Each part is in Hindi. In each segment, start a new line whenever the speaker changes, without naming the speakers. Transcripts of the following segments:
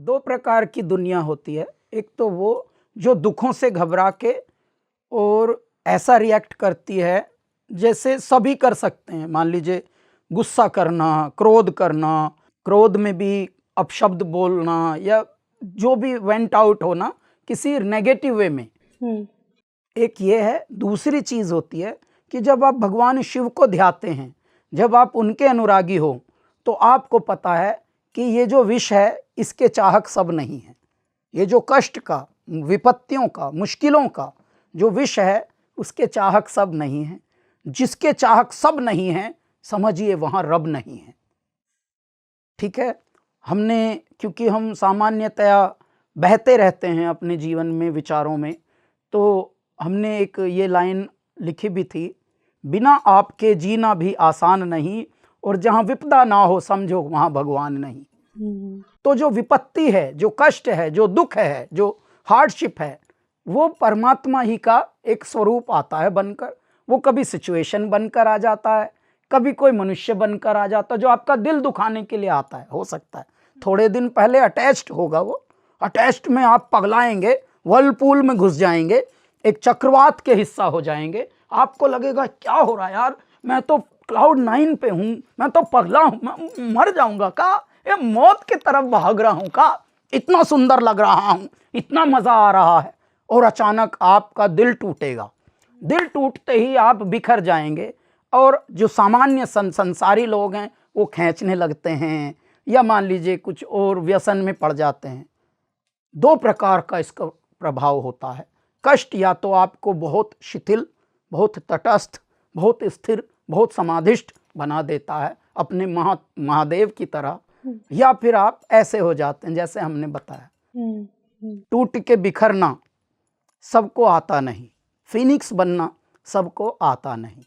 दो प्रकार की दुनिया होती है। एक तो वो जो दुखों से घबरा के और ऐसा रिएक्ट करती है जैसे सभी कर सकते हैं। मान लीजिए गुस्सा करना, क्रोध करना, क्रोध में भी अपशब्द बोलना या जो भी वेंट आउट होना किसी नेगेटिव वे में, एक ये है। दूसरी चीज होती है कि जब आप भगवान शिव को ध्याते हैं, जब आप उनके अनुरागी हो, तो आपको पता है कि ये जो विष है इसके चाहक सब नहीं है। ये जो कष्ट का, विपत्तियों का, मुश्किलों का जो विष है उसके चाहक सब नहीं है। जिसके चाहक सब नहीं है समझिए वहां रब नहीं है। ठीक है, हमने, क्योंकि हम सामान्यतया बहते रहते हैं अपने जीवन में, विचारों में, तो हमने एक ये लाइन लिखी भी थी, बिना आपके जीना भी आसान नहीं, और जहां विपदा ना हो समझो वहां भगवान नहीं। तो जो विपत्ति है, जो कष्ट है, जो दुख है, जो हार्डशिप है, वो परमात्मा ही का एक स्वरूप आता है बनकर। वो कभी सिचुएशन बनकर आ जाता है, कभी कोई मनुष्य बनकर आ जाता है जो आपका दिल दुखाने के लिए आता है। हो सकता है थोड़े दिन पहले अटैच्ड होगा, वो अटैच्ड में आप पगलाएंगे, वर्लपूल में घुस जाएंगे, एक चक्रवात के हिस्सा हो जाएंगे। आपको लगेगा क्या हो रहा है यार, मैं तो क्लाउड 9 पे हूं, मैं तो पगला हूं, मैं मर जाऊंगा का, ये मौत की तरफ भाग रहा हूं का, इतना सुंदर लग रहा हूं, इतना मजा आ रहा है। और अचानक आपका दिल टूटेगा। दिल टूटते ही आप बिखर जाएंगे, और जो सामान्य संसारी लोग हैं वो खींचने लगते हैं, या मान लीजिए कुछ और व्यसन में पड़ जाते हैं। दो प्रकार का इसका प्रभाव होता है। कष्ट या तो आपको बहुत शिथिल, बहुत तटस्थ, बहुत स्थिर, बहुत समाधिष्ट बना देता है अपने महादेव की तरह, या फिर आप ऐसे हो जाते हैं जैसे हमने बताया। टूट के बिखरना सबको आता नहीं, फिनिक्स बनना सबको आता नहीं।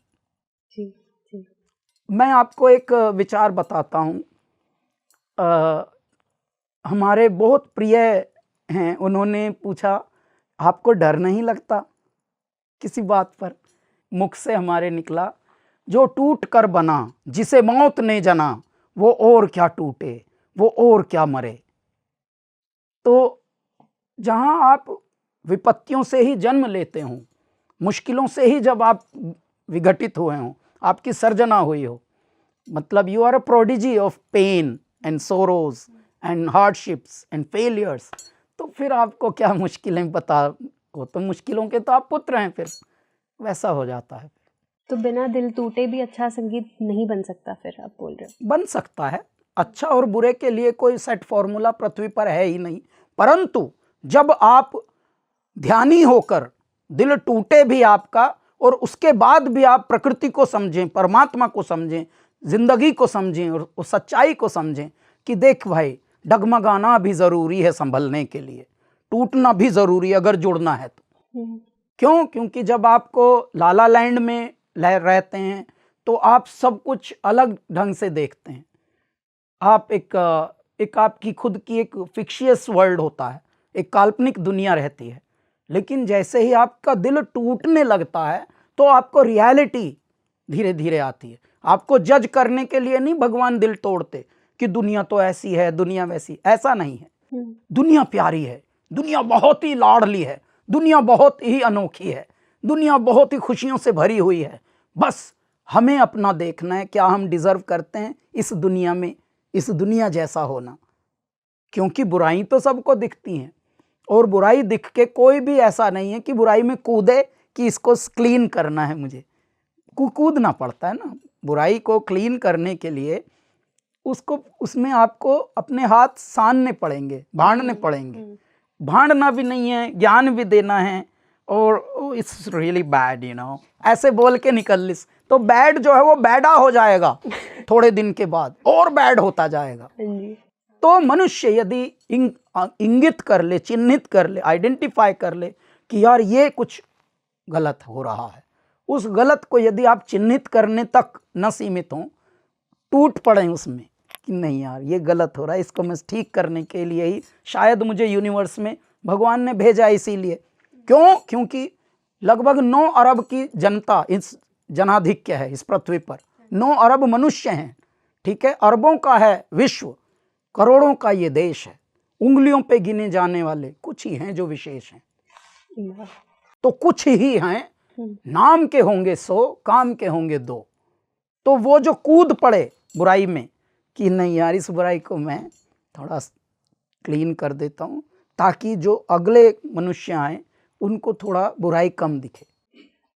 जी, जी।
मैं आपको एक विचार बताता हूँ। हमारे बहुत प्रिय हैं, उन्होंने पूछा आपको डर नहीं लगता किसी बात पर। मुख से हमारे निकला, जो टूट कर बना जिसे मौत ने जना, वो और क्या टूटे वो और क्या मरे। तो जहां आप विपत्तियों से ही जन्म लेते हो, मुश्किलों से ही जब आप विघटित हुए हो, आपकी सर्जना हुई हो, मतलब you are a prodigy of pain and sorrows and hardships and failures, तो फिर आपको क्या मुश्किलें पता हो, तो मुश्किलों के तो आप पुत्र हैं। फिर वैसा हो जाता है।
तो बिना दिल टूटे भी अच्छा संगीत नहीं बन सकता, फिर आप बोल रहे हो?
बन सकता है। अच्छा और बुरे के लिए कोई सेट फॉर्मूला पृथ्वी पर है ही नहीं, परंतु जब आप ध्यानी होकर, दिल टूटे भी आपका, और उसके बाद भी आप प्रकृति को समझें, परमात्मा को समझें, जिंदगी को समझें, और उस सच्चाई को समझें कि देख भाई, डगमगाना भी जरूरी है संभलने के लिए, टूटना भी जरूरी है अगर जुड़ना है तो। क्यों? क्योंकि जब आपको लाला लैंड में रहते हैं तो आप सब कुछ अलग ढंग से देखते हैं। आप एक आपकी खुद की एक फिक्शियस वर्ल्ड होता है, एक काल्पनिक दुनिया रहती है। लेकिन जैसे ही आपका दिल टूटने लगता है तो आपको रियलिटी धीरे धीरे आती है। आपको जज करने के लिए नहीं भगवान दिल तोड़ते कि दुनिया तो ऐसी है, दुनिया वैसी, ऐसा नहीं है। दुनिया प्यारी है, दुनिया बहुत ही लाडली है, दुनिया बहुत ही अनोखी है, दुनिया बहुत ही खुशियों से भरी हुई है। बस हमें अपना देखना है, क्या हम डिजर्व करते हैं इस दुनिया में, इस दुनिया जैसा होना। क्योंकि बुराई तो सबको दिखती हैं, और बुराई दिख के कोई भी ऐसा नहीं है कि बुराई में कूदे कि इसको क्लीन करना है मुझे। कूदना पड़ता है ना बुराई को क्लीन करने के लिए, उसको, उसमें आपको अपने हाथ सानने पड़ेंगे, भांडने पड़ेंगे। भांडना भी नहीं है, ज्ञान भी देना है, और it's really bad, you know, ऐसे बोल के निकल लिस, तो बैड जो है वो बैडा हो जाएगा थोड़े दिन के बाद, और बैड होता जाएगा। तो मनुष्य यदि इंगित कर ले, चिन्हित कर ले, आइडेंटिफाई कर ले कि यार ये कुछ गलत हो रहा है, उस गलत को यदि आप चिन्हित करने तक न सीमित हों, टूट पड़े उसमें कि नहीं यार ये गलत हो रहा है, इसको मैं ठीक करने के लिए ही शायद मुझे यूनिवर्स में भगवान ने भेजा। इसीलिए क्यों? क्योंकि लगभग 9 अरब की जनता, इस जनाधिक्य है इस पृथ्वी पर, 9 अरब मनुष्य हैं, ठीक है, अरबों का है विश्व, करोड़ों का ये देश है, उंगलियों पे गिने जाने वाले कुछ ही हैं जो विशेष हैं,
वाह।
तो कुछ ही हैं, नाम के होंगे 100, काम के होंगे 2। तो वो जो कूद पड़े बुराई में कि नहीं यार इस बुराई को मैं थोड़ा क्लीन कर देता हूँ ताकि जो अगले मनुष्य आए उनको थोड़ा बुराई कम दिखे,